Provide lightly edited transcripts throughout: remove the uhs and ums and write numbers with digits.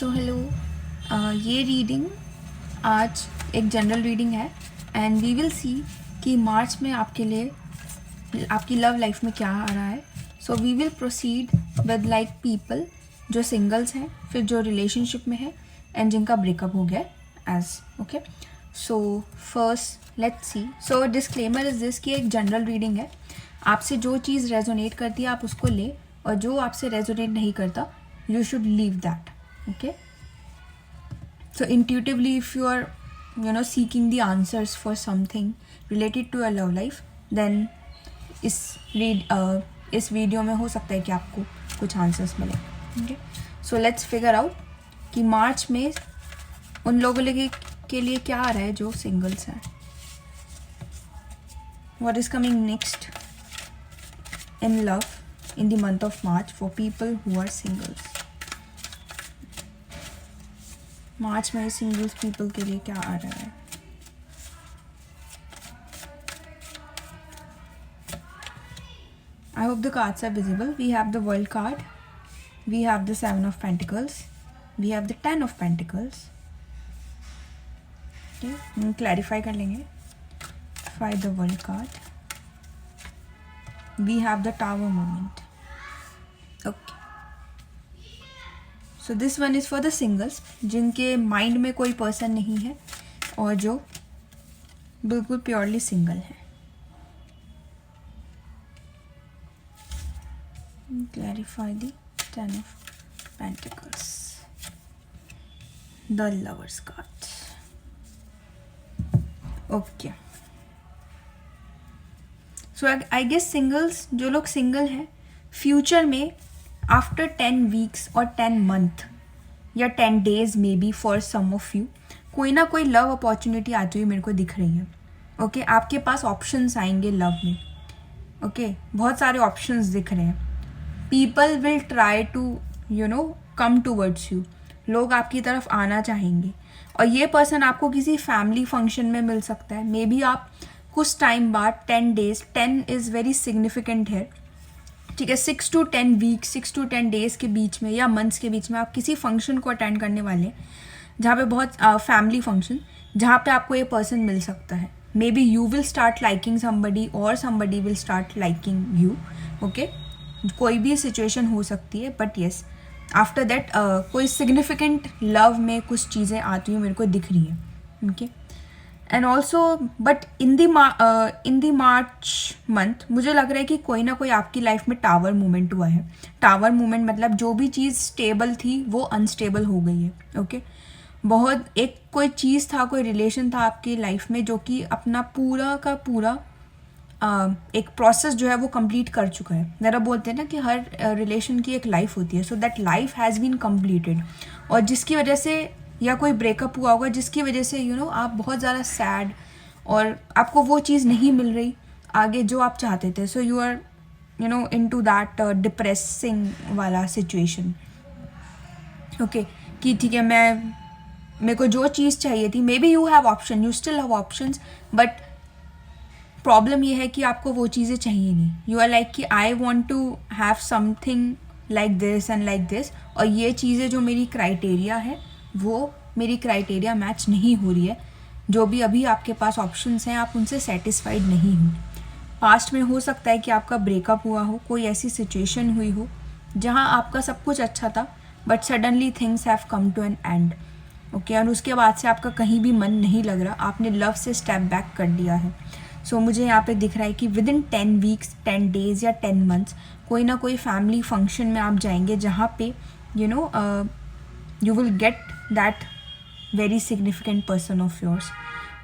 So hello, ये reading आज एक जनरल रीडिंग है एंड वी विल सी कि मार्च में आपके लिए आपकी लव लाइफ में क्या आ रहा है. So we will proceed with like people जो सिंगल्स हैं, फिर जो रिलेशनशिप में है एंड जिनका ब्रेकअप हो गया as okay. So first let's see. So disclaimer is this कि एक जनरल रीडिंग है. आपसे जो चीज़ रेजोनेट करती है आप उसको ले, और जो आपसे रेजोनेट नहीं करता you should leave that. Okay, so intuitively if you are seeking the answers for something related to your love life, then इस वीडियो में हो सकता है कि आपको कुछ आंसर्स मिले. Okay, so let's figure out कि मार्च में उन लोगों के लिए क्या आ रहा है जो सिंगल्स हैं. what is coming next in love in the month of March for people who are singles. मार्च में सिंगल्स पीपल के लिए क्या आ रहा है. I hope the cards are visible. We have the World card, we have the Seven of Pentacles, we have the Ten of Pentacles. Okay, हम clarify कर लेंगे. By the World card, we have the Tower moment. Okay, so this one is for the singles जिनके mind में कोई person नहीं है और जो बिल्कुल प्योरली सिंगल है. Clarify the ten of pentacles, the lovers card. Okay, so I guess singles, जो लोग सिंगल हैं, फ्यूचर में आफ्टर 10 वीक्स और 10 मंथ या 10 days maybe for some of you, कोई ना कोई लव अपॉर्चुनिटी आती हुई मेरे को दिख रही है. ओके, आपके पास ऑप्शंस आएंगे लव में. ओके, बहुत सारे ऑप्शंस दिख रहे हैं. People will try to come towards you. लोग आपकी तरफ आना चाहेंगे और ये पर्सन आपको किसी फैमिली फंक्शन में मिल सकता है. मे बी आप कुछ टाइम बाद 10 डेज, 10 इज़ वेरी सिग्निफिकेंट है, ठीक है, 6 to 10 वीक्स, 6 to 10 डेज़ के बीच में या मंथ्स के बीच में आप किसी फंक्शन को अटेंड करने वाले हैं जहाँ पे बहुत फैमिली फंक्शन, जहाँ पे आपको ये पर्सन मिल सकता है. Maybe you will start liking somebody और somebody will start liking you. Okay, कोई भी सिचुएशन हो सकती है, बट येस आफ्टर दैट कोई सिग्निफिकेंट लव में कुछ चीज़ें आती हुई मेरे को दिख रही हैं. Okay, and also but in the March month मुझे लग रहा है कि कोई ना कोई आपकी लाइफ में टावर मूवमेंट हुआ है. टावर मूवमेंट मतलब जो भी चीज़ स्टेबल थी वो अनस्टेबल हो गई है. ओके, बहुत एक कोई चीज़ था, कोई रिलेशन था आपकी लाइफ में जो कि अपना पूरा का पूरा एक प्रोसेस जो है वो कंप्लीट कर चुका है. ज़रा बोलते हैं ना कि हर रिलेशन की एक लाइफ होती है. So that life has been completed, और जिसकी वजह से या कोई ब्रेकअप हुआ होगा जिसकी वजह से आप बहुत ज़्यादा सैड और आपको वो चीज़ नहीं मिल रही आगे जो आप चाहते थे. So you are into that depressing वाला सिचुएशन. ओके, कि ठीक है, मेरे को जो चीज़ चाहिए थी, maybe you have option, you still have options, but problem ये है कि आपको वो चीज़ें चाहिए नहीं. यू आर लाइक कि I want to have something like this and like this, और ये चीज़ें जो मेरी क्राइटेरिया है वो मेरी क्राइटेरिया मैच नहीं हो रही है. जो भी अभी आपके पास ऑप्शंस हैं आप उनसे सेटिस्फाइड नहीं हो. पास्ट में हो सकता है कि आपका ब्रेकअप हुआ हो, कोई ऐसी सिचुएशन हुई हो जहां आपका सब कुछ अच्छा था but suddenly things have come to an end. Okay, और उसके बाद से आपका कहीं भी मन नहीं लग रहा, आपने लव से स्टेप बैक कर दिया है. सो मुझे यहाँ पे दिख रहा है कि विद इन 10 वीक्स, 10 डेज़ या 10 मंथ्स कोई ना कोई फैमिली फंक्शन में आप जाएंगे जहाँ पे you will get that very significant person of yours.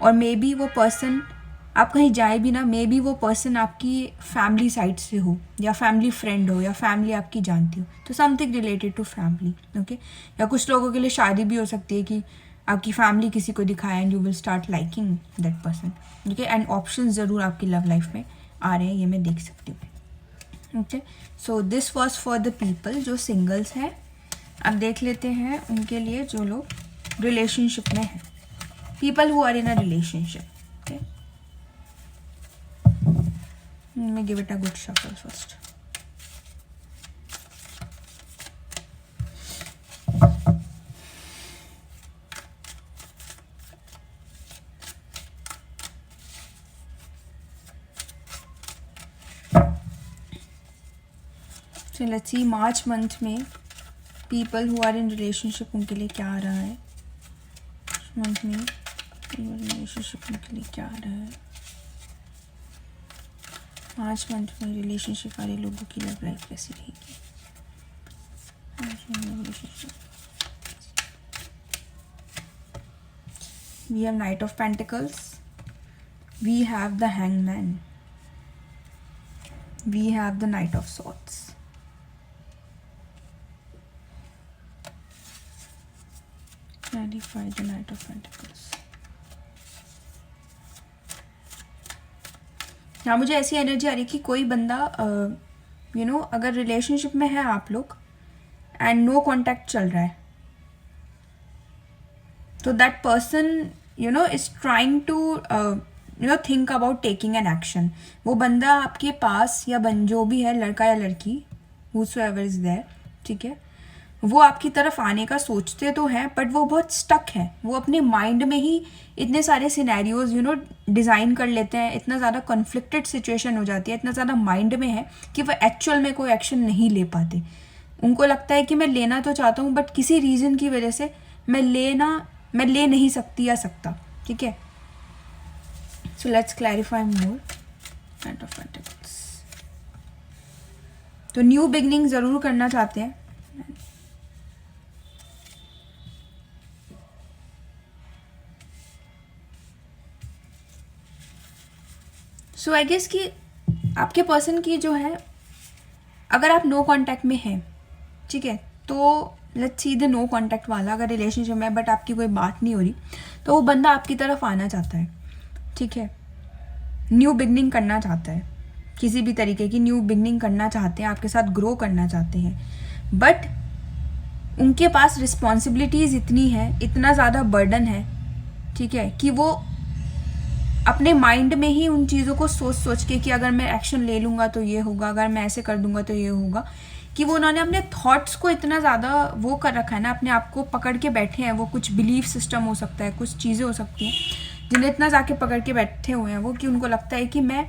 और मे बी वो पर्सन, आप कहीं जाए भी ना, मे बी वो पर्सन आपकी फैमिली साइड से हो या फैमिली फ्रेंड हो या फैमिली आपकी जानती हो, तो something related to family. Okay, या कुछ लोगों के लिए शादी भी हो सकती है कि आपकी फैमिली किसी को दिखाए and you will start liking that person. Okay, and option ज़रूर आपकी लव लाइफ में आ रहे हैं, ये मैं देख सकती हूँ. Okay, so this was for the people जो सिंगल्स हैं. अब देख लेते हैं उनके लिए जो लोग रिलेशनशिप में हैं. People who are in a relationship. Okay, मैं give it a good shuffle first. Let's see March month में people who are in relationship उनके लिए क्या आ रहा है, मंथ में रिलेशनशिप उनके लिए क्या आ रहा है, मार्च मंथ में रिलेशनशिप वाले लोगों की लव लाइफ कैसी रहेगी। We have Knight of Pentacles, we have the Hangman, we have the Knight of Swords. Clarify the Knight of Pentacles. यहाँ मुझे ऐसी एनर्जी आ रही है कि कोई बंदा अगर रिलेशनशिप में है आप लोग एंड नो कॉन्टैक्ट चल रहा है, तो that person is trying to think about taking an action. वो बंदा आपके पास या जो भी है, लड़का या लड़की, whosoever is there, ठीक है, वो आपकी तरफ आने का सोचते तो हैं बट वो बहुत स्टक है। वो अपने माइंड में ही इतने सारे सिनेरियोज डिज़ाइन कर लेते हैं, इतना ज़्यादा कॉन्फ्लिक्टेड सिचुएशन हो जाती है, इतना ज़्यादा माइंड में है कि वो एक्चुअल में कोई एक्शन नहीं ले पाते। उनको लगता है कि मैं लेना तो चाहता हूँ बट किसी रीज़न की वजह से मैं ले नहीं सकती या सकता, ठीक है। So let's clarify more. Night of pentacles, तो न्यू बिगनिंग ज़रूर करना चाहते हैं। सो आई गेस कि आपके पर्सन की जो है, अगर आप नो कांटेक्ट में हैं, ठीक है, तो let's see the no contact वाला अगर रिलेशनशिप में बट आपकी कोई बात नहीं हो रही, तो वो बंदा आपकी तरफ आना चाहता है, ठीक है, न्यू बिगनिंग करना चाहता है, किसी भी तरीके की न्यू बिगनिंग करना चाहते हैं, आपके साथ ग्रो करना चाहते हैं, बट उनके पास रिस्पॉन्सिबिलिटीज़ इतनी है, इतना ज़्यादा बर्डन है, ठीक है, कि वो अपने माइंड में ही उन चीज़ों को सोच के कि अगर मैं एक्शन ले लूँगा तो ये होगा, अगर मैं ऐसे कर दूँगा तो ये होगा, कि वो उन्होंने अपने थॉट्स को इतना ज़्यादा वो कर रखा है ना, अपने आप को पकड़ के बैठे हैं। वो कुछ बिलीफ सिस्टम हो सकता है, कुछ चीज़ें हो सकती हैं जिन्हें इतना जाके पकड़ के बैठे हुए हैं वो, कि उनको लगता है कि मैं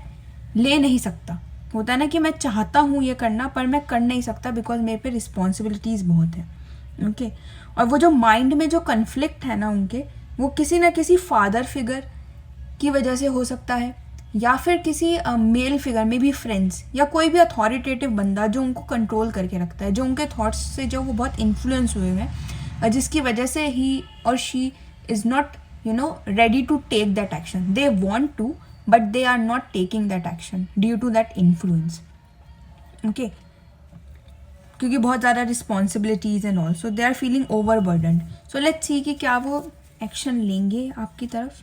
ले नहीं सकता। होता है ना कि मैं चाहता हूँ ये करना पर मैं कर नहीं सकता बिकॉज मेरे पे रिस्पॉन्सिबिलिटीज़ बहुत हैं, ओके। और वो जो माइंड में जो कन्फ्लिक्ट है ना उनके, वो किसी ना किसी फादर फिगर की वजह से हो सकता है, या फिर किसी मेल फिगर में भी, फ्रेंड्स या कोई भी अथॉरिटेटिव बंदा जो उनको कंट्रोल करके रखता है, जो उनके थॉट्स से जो वो बहुत इन्फ्लुएंस हुए हैं, जिसकी वजह से ही और she is not ready to take that action. They want to but they are not taking that action due to that influence, okay, क्योंकि बहुत ज़्यादा responsibilities and also they are feeling over burdened. So let's see कि क्या वो action लेंगे आपकी तरफ।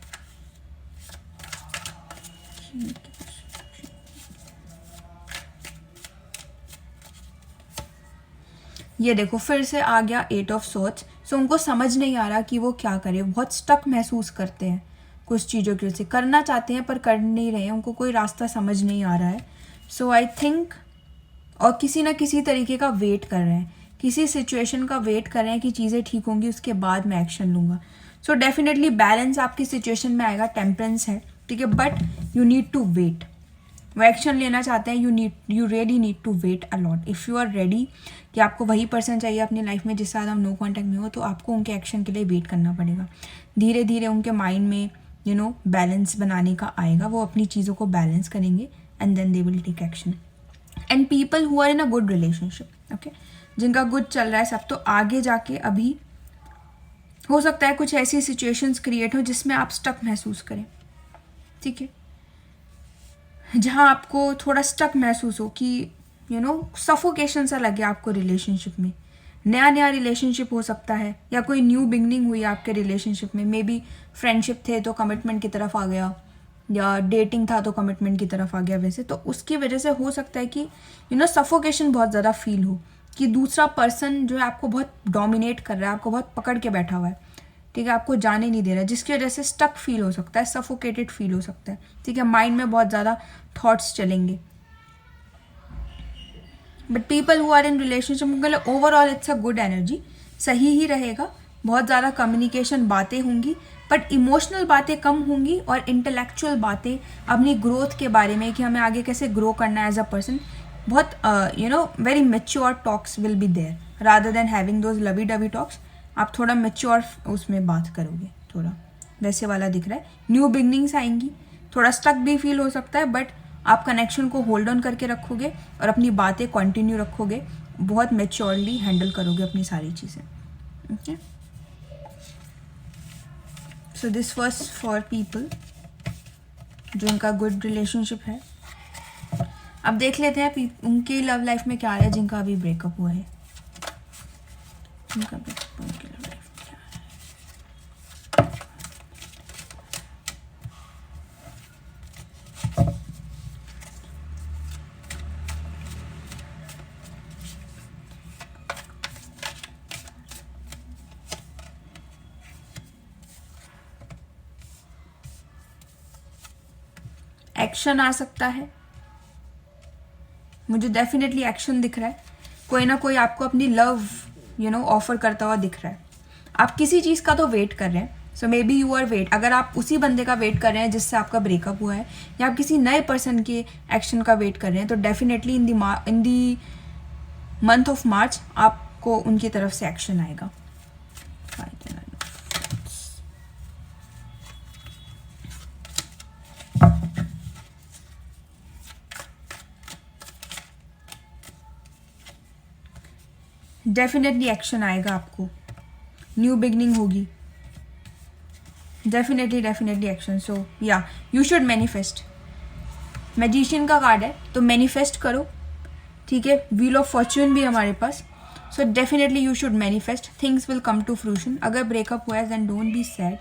ये देखो फिर से आ गया 8 ऑफ सोर्ड्स। सो उनको समझ नहीं आ रहा कि वो क्या करे, बहुत स्टक महसूस करते हैं कुछ चीज़ों की वजह से, करना चाहते हैं पर कर नहीं रहे हैं, उनको कोई रास्ता समझ नहीं आ रहा है। सो आई थिंक, और किसी ना किसी तरीके का वेट कर रहे हैं, किसी सिचुएशन का वेट कर रहे हैं कि चीज़ें ठीक होंगी उसके बाद मैं एक्शन लूँगा। सो डेफिनेटली बैलेंस आपकी सिचुएशन में आएगा, टेम्परेंस है, ठीक है, but you need to wait. वो एक्शन लेना चाहते हैं, you really need to wait a lot. If you are ready कि आपको वही पर्सन चाहिए अपनी लाइफ में जिसके साथ हम नो कॉन्टैक्ट में हो, तो आपको उनके एक्शन के लिए वेट करना पड़ेगा। धीरे धीरे उनके माइंड में बैलेंस बनाने का आएगा, वो अपनी चीज़ों को बैलेंस करेंगे and then they will take action. And people who are in a good relationship, okay, जिनका गुड चल रहा है सब, तो आगे जाके अभी हो सकता है कुछ ऐसी सिचुएशंस क्रिएट हो जिसमें आप स्टक महसूस करें, ठीक है, जहाँ आपको थोड़ा स्टक महसूस हो कि सफोकेशन सा लगे आपको रिलेशनशिप में। नया रिलेशनशिप हो सकता है या कोई न्यू बिगनिंग हुई आपके रिलेशनशिप में, मे बी फ्रेंडशिप थे तो कमिटमेंट की तरफ आ गया, या डेटिंग था तो कमिटमेंट की तरफ आ गया वैसे, तो उसकी वजह से हो सकता है कि सफोकेशन बहुत ज़्यादा फील हो, कि दूसरा पर्सन जो है आपको बहुत डोमिनेट कर रहा है, आपको बहुत पकड़ के बैठा हुआ है, ठीक है, आपको जाने नहीं दे रहा है, जिसकी वजह से स्टक फील हो सकता है, सफोकेटेड फील हो सकता है, ठीक है, माइंड में बहुत ज़्यादा थॉट्स चलेंगे। But people who are in relationship, उनके लिए overall it's a good energy, सही ही रहेगा, बहुत ज़्यादा कम्युनिकेशन बातें होंगी बट इमोशनल बातें कम होंगी, और इंटेलेक्चुअल बातें अपनी ग्रोथ के बारे में कि हमें आगे कैसे ग्रो करना है एज अ पर्सन, बहुत very mature talks will be there rather than having those lovey dovey talks. आप थोड़ा मेच्योर उसमें बात करोगे, थोड़ा वैसे वाला दिख रहा है. न्यू बिगनिंग्स आएंगी, थोड़ा स्टक भी फील हो सकता है, बट आप कनेक्शन को होल्ड ऑन करके रखोगे और अपनी बातें कंटिन्यू रखोगे, बहुत मेच्योरली हैंडल करोगे अपनी सारी चीज़ें. Okay, so this was for people जो उनका गुड रिलेशनशिप है. अब देख लेते हैं उनके लव लाइफ में क्या है जिनका अभी ब्रेकअप हुआ है. उनका ब्रेकअप उनकी लव लाइफ में क्या है. एक्शन आ सकता है, मुझे डेफिनेटली एक्शन दिख रहा है. कोई ना कोई आपको अपनी लव ऑफर करता हुआ दिख रहा है. आप किसी चीज़ का तो वेट कर रहे हैं. So maybe you are wait, अगर आप उसी बंदे का वेट कर रहे हैं जिससे आपका ब्रेकअप हुआ है, या आप किसी नए पर्सन के एक्शन का वेट कर रहे हैं, तो definitely in the month of March आपको उनकी तरफ से एक्शन आएगा. डेफिनेटली एक्शन आएगा आपको, न्यू बिगनिंग होगी, डेफिनेटली एक्शन. सो या यू शुड मैनिफेस्ट. मैजिशियन का कार्ड है तो मैनिफेस्ट करो, ठीक है. व्हील ऑफ फॉर्च्यून भी हमारे पास. So definitely you should manifest, things will come to fruition. अगर ब्रेकअप हुआ है देन डोंट बी सैड.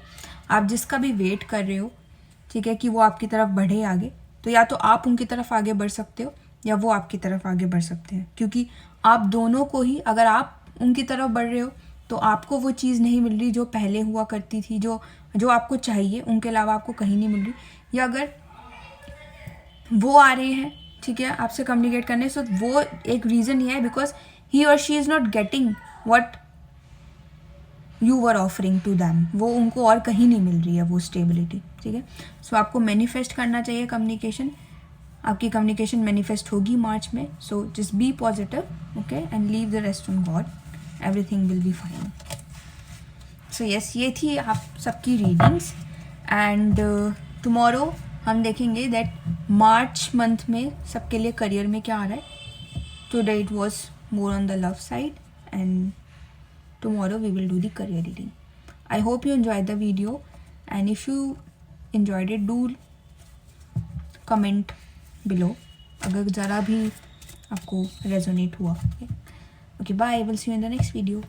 आप जिसका भी वेट कर रहे हो, ठीक है, कि वो आपकी तरफ बढ़े आगे, तो या तो आप उनकी तरफ आगे बढ़ सकते हो या वो आपकी तरफ आगे बढ़ सकते हैं. क्योंकि आप दोनों को ही, अगर आप उनकी तरफ बढ़ रहे हो तो आपको वो चीज़ नहीं मिल रही जो पहले हुआ करती थी, जो आपको चाहिए, उनके अलावा आपको कहीं नहीं मिल रही. या अगर वो आ रहे हैं, ठीक है, आपसे कम्युनिकेट करने, सो वो एक रीज़न ये है बिकॉज ही और she is not getting what you were offering to them. वो उनको और कहीं नहीं मिल रही है वो स्टेबिलिटी, ठीक है. सो आपको मैनिफेस्ट करना चाहिए कम्युनिकेशन. आपकी कम्युनिकेशन मैनिफेस्ट होगी मार्च में. So just be positive, okay, and leave the rest on God, everything will be fine. So yes, ये थी आप सबकी रीडिंग्स. एंड टुमारो हम देखेंगे दैट मार्च मंथ में सबके लिए करियर में क्या आ रहा है. Today it was more on the love side, and tomorrow we will do the career reading. I hope you enjoyed the video, and if you enjoyed it, do comment below अगर ज़रा भी आपको resonate हुआ. Okay, bye. I will see you in the next video.